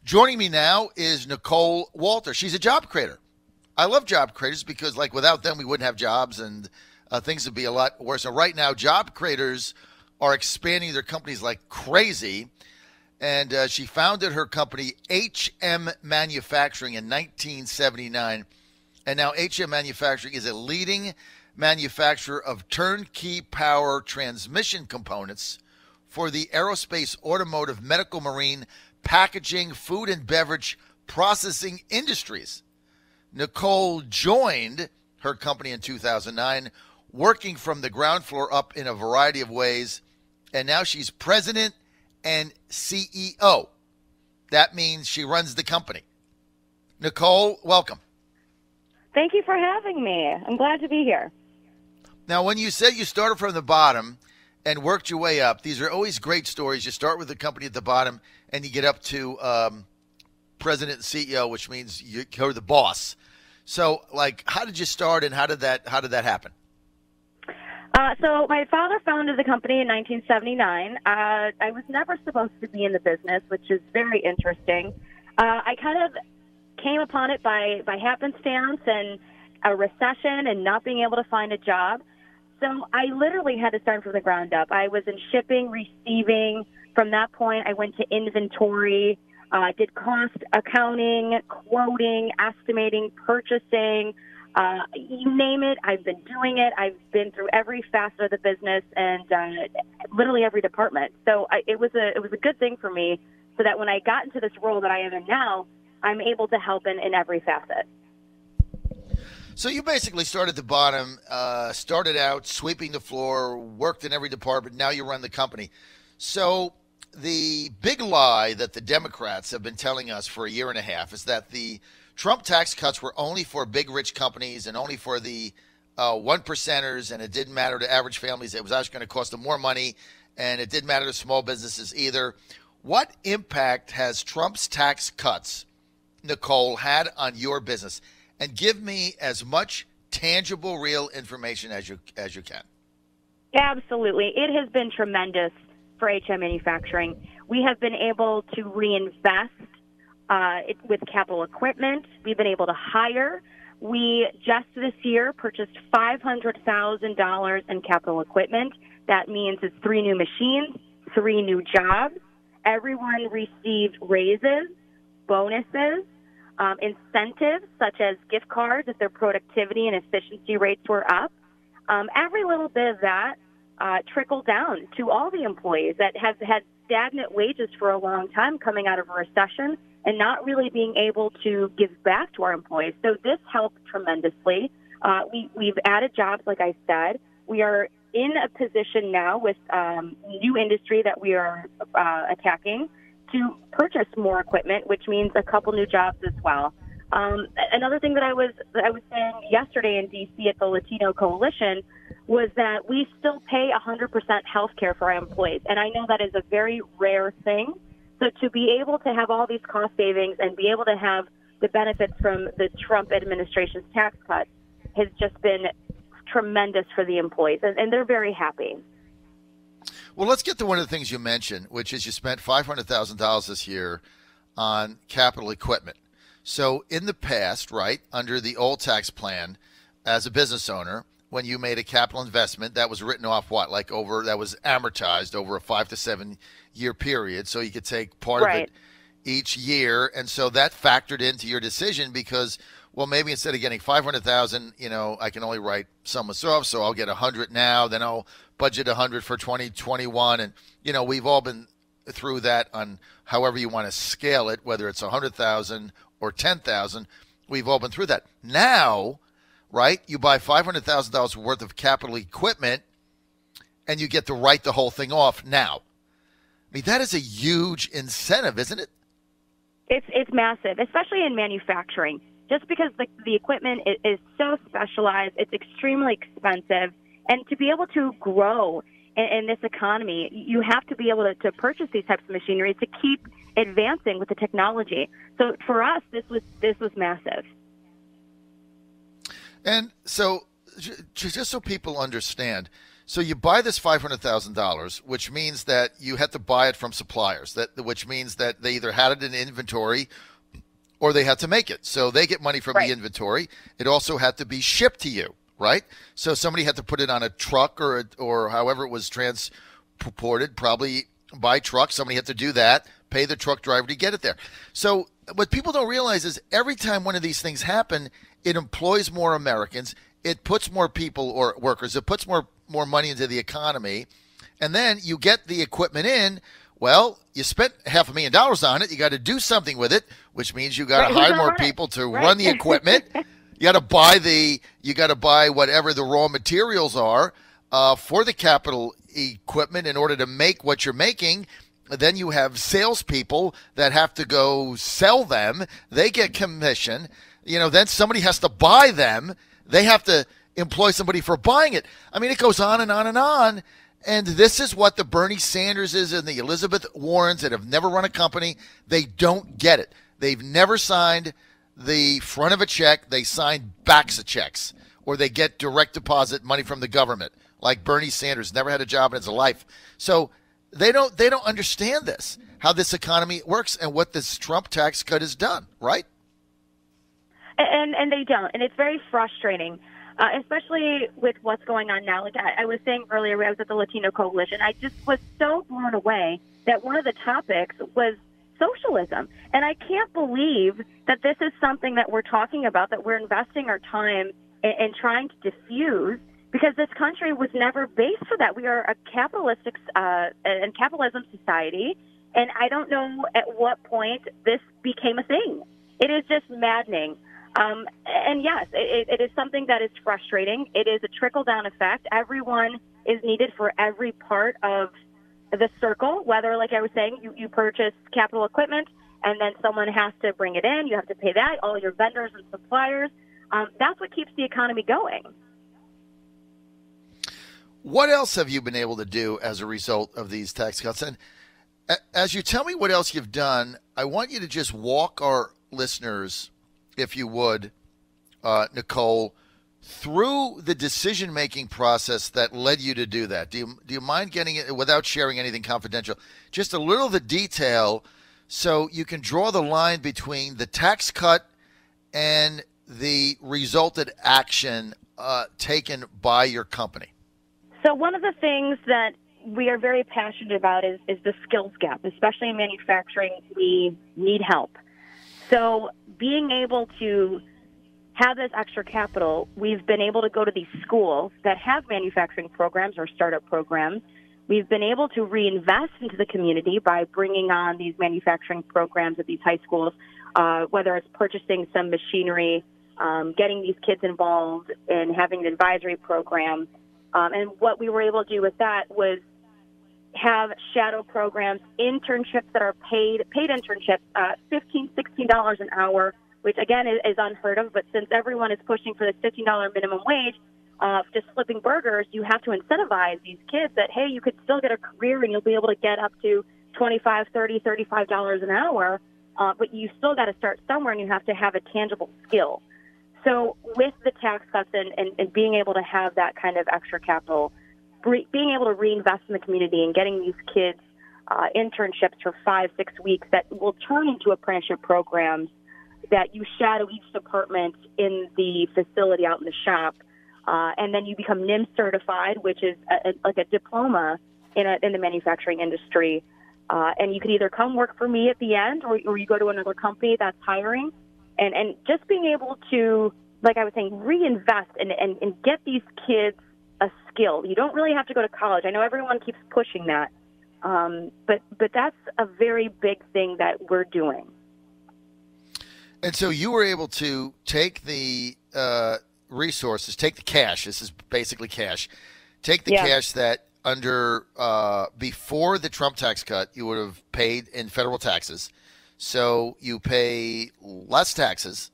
Joining me now is Nicole Wolter. She's a job creator. I love job creators because, like, without them, we wouldn't have jobs and things would be a lot worse. So right now, job creators are expanding their companies like crazy. And she founded her company, HM Manufacturing, in 1979. And now HM Manufacturing is a leading manufacturer of turnkey power transmission components for the aerospace, automotive, medical, marine, packaging, food and beverage processing industries. Nicole joined her company in 2009, working from the ground floor up in a variety of ways, and now she's president and CEO. That means she runs the company. Nicole, welcome. Thank you for having me. I'm glad to be here. Now, when you said you started from the bottom and worked your way up, these are always great stories. You start with the company at the bottom and you get up to president and CEO, which means you're the boss. So, like, how did you start and how did that happen? So my father founded the company in 1979. I was never supposed to be in the business, which is very interesting. I kind of came upon it by happenstance and a recession and not being able to find a job. So I literally had to start from the ground up. I was in shipping, receiving. From that point, I went to inventory, did cost accounting, quoting, estimating, purchasing, you name it. I've been doing it. I've been through every facet of the business and literally every department. So it was a good thing for me, so that when I got into this role that I am in now, I'm able to help in every facet. So you basically started at the bottom, started out sweeping the floor, worked in every department. Now you run the company. So the big lie that the Democrats have been telling us for a year and a half is that the Trump tax cuts were only for big rich companies and only for the one percenters, and it didn't matter to average families. It was actually going to cost them more money, and it didn't matter to small businesses either. What impact has Trump's tax cuts, Nicole, had on your business? And give me as much tangible, real information as you can. Absolutely. It has been tremendous for HM Manufacturing. We have been able to reinvest with capital equipment. We've been able to hire. We just this year purchased $500,000 in capital equipment. That means it's 3 new machines, 3 new jobs. Everyone received raises, bonuses, incentives such as gift cards if their productivity and efficiency rates were up. Every little bit of that trickled down to all the employees that have had stagnant wages for a long time coming out of a recession and not really being able to give back to our employees. So this helped tremendously. We've added jobs, like I said. We are in a position now with new industry that we are attacking to purchase more equipment, which means a couple new jobs as well. Another thing that I was saying yesterday in D.C. at the Latino Coalition was that we still pay 100% health care for our employees, and I know that is a very rare thing. So to be able to have all these cost savings and be able to have the benefits from the Trump administration's tax cuts has just been tremendous for the employees, and they're very happy. Well, let's get to one of the things you mentioned, which is you spent $500,000 this year on capital equipment. So in the past, right, under the old tax plan, as a business owner, when you made a capital investment, that was written off that was amortized over a 5 to 7 year period. So you could take part of it each year. And so that factored into your decision because, well, maybe instead of getting 500,000, I can only write some off. So I'll get 100 now, then I'll budget 100 for 2021. And, we've all been through that on however you want to scale it, whether it's 100,000 or 10,000. We've all been through that. Now, right, you buy $500,000 worth of capital equipment and you get to write the whole thing off now. I mean, that is a huge incentive, isn't it? It's massive, especially in manufacturing. Just because the equipment is so specialized, it's extremely expensive. And to be able to grow in this economy, you have to be able to purchase these types of machinery to keep advancing with the technology. So for us, this was massive. And so just so people understand, So you buy this $500,000, which means that you had to buy it from suppliers. Which means that they either had it in inventory or they had to make it. So they get money from the inventory. It also had to be shipped to you, right? So somebody had to put it on a truck or however it was transported, probably by truck. Somebody had to do that, pay the truck driver to get it there. So what people don't realize is every time one of these things happen, it employs more Americans. It puts more people or workers. It puts more money into the economy. And then you get the equipment in. Well, you spent $500,000 on it. You got to do something with it, which means you got to hire more people to run the equipment. You got to buy whatever the raw materials are for the capital equipment in order to make what you're making. Then you have salespeople that have to go sell them. They get commission. Then somebody has to buy them. They have to employ somebody for buying it. I mean, it goes on and on and on. And this is what the Bernie Sanderses and the Elizabeth Warrens that have never run a company, they don't get it. They've never signed the front of a check. They sign backs of checks, or they get direct deposit money from the government, like Bernie Sanders never had a job in his life. So they don't understand this, how this economy works and what this Trump tax cut has done, right? And they don't. And it's very frustrating. Especially with what's going on now. Like I was saying earlier, I was at the Latino Coalition. I just was so blown away that one of the topics was socialism. And I can't believe that this is something that we're talking about, that we're investing our time in trying to diffuse, because this country was never based for that. We are a capitalistic and capitalism society, and I don't know at what point this became a thing. It is just maddening. And yes, it is something that is frustrating. It is a trickle-down effect. Everyone is needed for every part of the circle, whether, like I was saying, you purchase capital equipment and then someone has to bring it in. You have to pay that, all your vendors and suppliers. That's what keeps the economy going. What else have you been able to do as a result of these tax cuts? And as you tell me what else you've done, I want you to just walk our listeners, if you would, Nicole, through the decision-making process that led you to do that. Do you mind getting it without sharing anything confidential? Just a little of the detail so you can draw the line between the tax cut and the resulted action taken by your company. So one of the things that we are very passionate about is the skills gap, especially in manufacturing. We need help. So being able to have this extra capital, we've been able to go to these schools that have manufacturing programs or startup programs. We've been able to reinvest into the community by bringing on these manufacturing programs at these high schools, whether it's purchasing some machinery, getting these kids involved in having an advisory program. And what we were able to do with that was have shadow programs, internships that are paid internships, $15, $16 an hour, which again is unheard of. But since everyone is pushing for the $15 minimum wage, just flipping burgers, you have to incentivize these kids that, hey, you could still get a career and you'll be able to get up to $25, $30, $35 an hour, but you still got to start somewhere and you have to have a tangible skill. So with the tax cuts and being able to have that kind of extra capital, being able to reinvest in the community and getting these kids internships for 5-6 weeks that will turn into apprenticeship programs that you shadow each department in the facility out in the shop, and then you become NIM certified, which is like a diploma in the manufacturing industry. And you could either come work for me at the end, or you go to another company that's hiring. And just being able to, like I was saying, reinvest and get these kids a skill. You don't really have to go to college. I know everyone keeps pushing that, but that's a very big thing that we're doing. And so you were able to take the resources, take the cash. This is basically cash. Take the cash that under before the Trump tax cut you would have paid in federal taxes. So you pay less taxes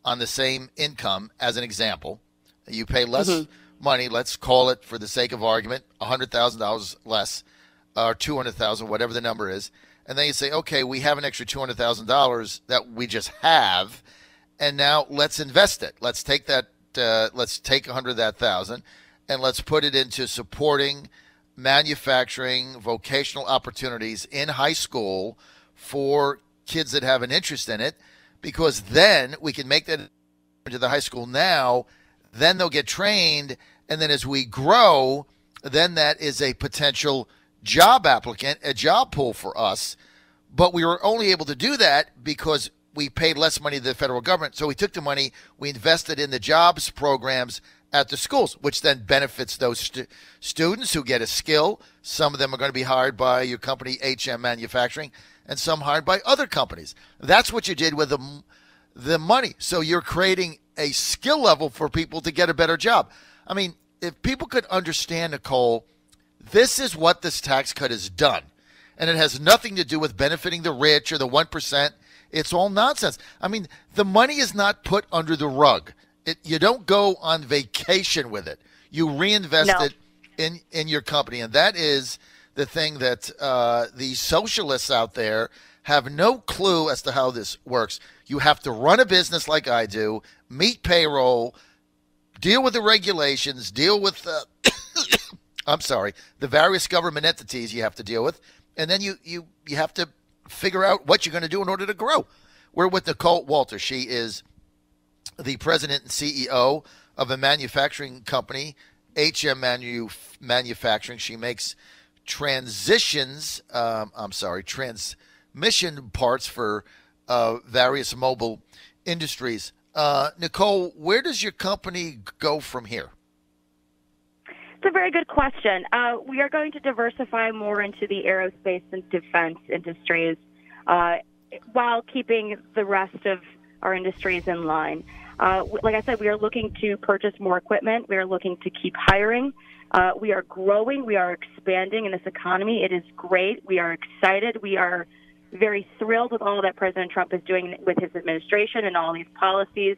on the same income, as an example. You pay less money, let's call it, for the sake of argument, $100,000 less, or $200,000, whatever the number is. And then you say, okay, we have an extra $200,000 that we just have, and now let's invest it. Let's take that. Let's take 100 of that thousand, and let's put it into supporting manufacturing, vocational opportunities in high school for kids that have an interest in it, because then we can make that into the high school now, then they'll get trained, and then as we grow, then that is a potential job applicant, a job pool for us. But we were only able to do that because we paid less money to the federal government. So we took the money, we invested in the jobs programs at the schools, which then benefits those students who get a skill. Some of them are going to be hired by your company, HM Manufacturing, and some hired by other companies. That's what you did with the money. So you're creating a skill level for people to get a better job. I mean, if people could understand, Nicole, this is what this tax cut has done. And it has nothing to do with benefiting the rich or the 1%. It's all nonsense. I mean, the money is not put under the rug. You don't go on vacation with it. You reinvest it in your company. And that is the thing that the socialists out there have no clue as to how this works. You have to run a business like I do, meet payroll, deal with the regulations, deal with, the various government entities you have to deal with. And then you have to figure out what you're going to do in order to grow. We're with Nicole Wolter. She is the president and CEO of a manufacturing company, HM Manufacturing. She makes transmission parts for various mobile industries. Nicole, where does your company go from here? It's a very good question. We are going to diversify more into the aerospace and defense industries while keeping the rest of our industries in line. Like I said, we are looking to purchase more equipment. We are looking to keep hiring. We are growing. We are expanding in this economy. It is great. We are excited. We are very thrilled with all that President Trump is doing with his administration and all these policies.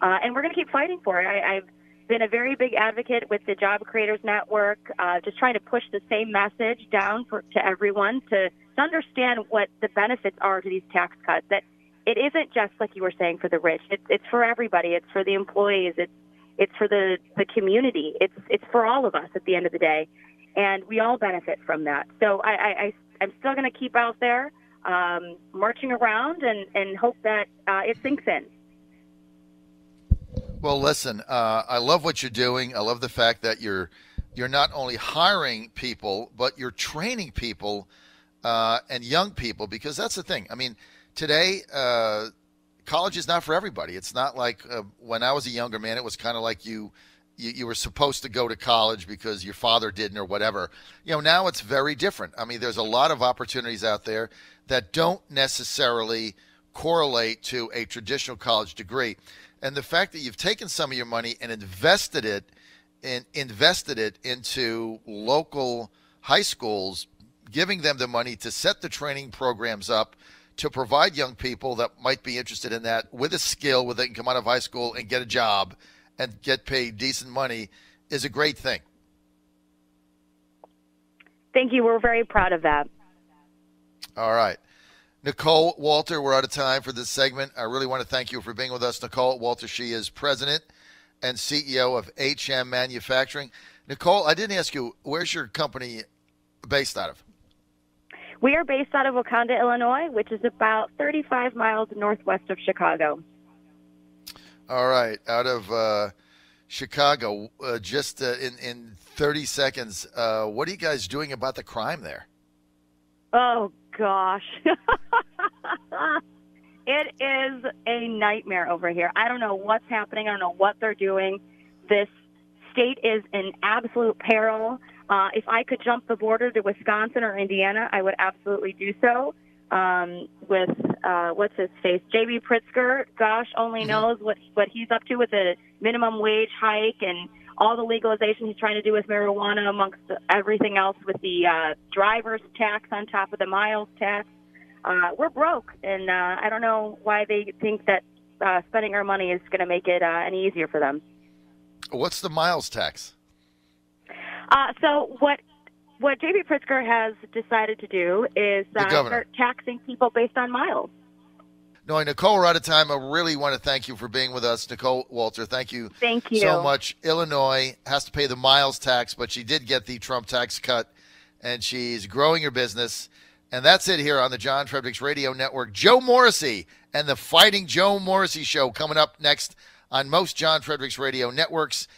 And we're going to keep fighting for it. I've been a very big advocate with the Job Creators Network, just trying to push the same message down to everyone to understand what the benefits are to these tax cuts, that it isn't just, like you were saying, for the rich. It's for everybody. It's for the employees. It's for the community. It's for all of us at the end of the day, and we all benefit from that. So I'm still going to keep out there marching around and hope that it sinks in. Well, listen, I love what you're doing. I love the fact that you're not only hiring people, but you're training people and young people, because that's the thing. I mean, today, college is not for everybody. It's not like when I was a younger man, it was kind of like you were supposed to go to college because your father didn't or whatever. You know, now it's very different. I mean, there's a lot of opportunities out there that don't necessarily correlate to a traditional college degree. And the fact that you've taken some of your money and invested it into local high schools, giving them the money to set the training programs up to provide young people that might be interested in that with a skill where they can come out of high school and get a job and get paid decent money is a great thing. Thank you. We're very proud of that. All right. Nicole Wolter, we're out of time for this segment. I really want to thank you for being with us. Nicole Wolter, she is president and CEO of HM Manufacturing. Nicole, I didn't ask you, where's your company based out of? We are based out of Wakanda, Illinois, which is about 35 miles northwest of Chicago. All right. Out of Chicago, just in 30 seconds, what are you guys doing about the crime there? Oh, gosh. It is a nightmare over here. I don't know what's happening. I don't know what they're doing. This state is in absolute peril. If I could jump the border to Wisconsin or Indiana, I would absolutely do so. With what's his face, J.B. Pritzker, gosh, only knows what he's up to with the minimum wage hike and all the legalization he's trying to do with marijuana, amongst everything else with the driver's tax on top of the miles tax. We're broke, and I don't know why they think that spending our money is going to make it any easier for them. What's the miles tax? So what J.B. Pritzker has decided to do is start taxing people based on miles. No, Nicole, we're out of time. I really want to thank you for being with us. Nicole Wolter, thank you, so much. Illinois has to pay the miles tax, but she did get the Trump tax cut, and she's growing her business. And that's it here on the John Fredericks Radio Network. Joe Morrissey and the Fighting Joe Morrissey Show coming up next on most John Fredericks Radio networks.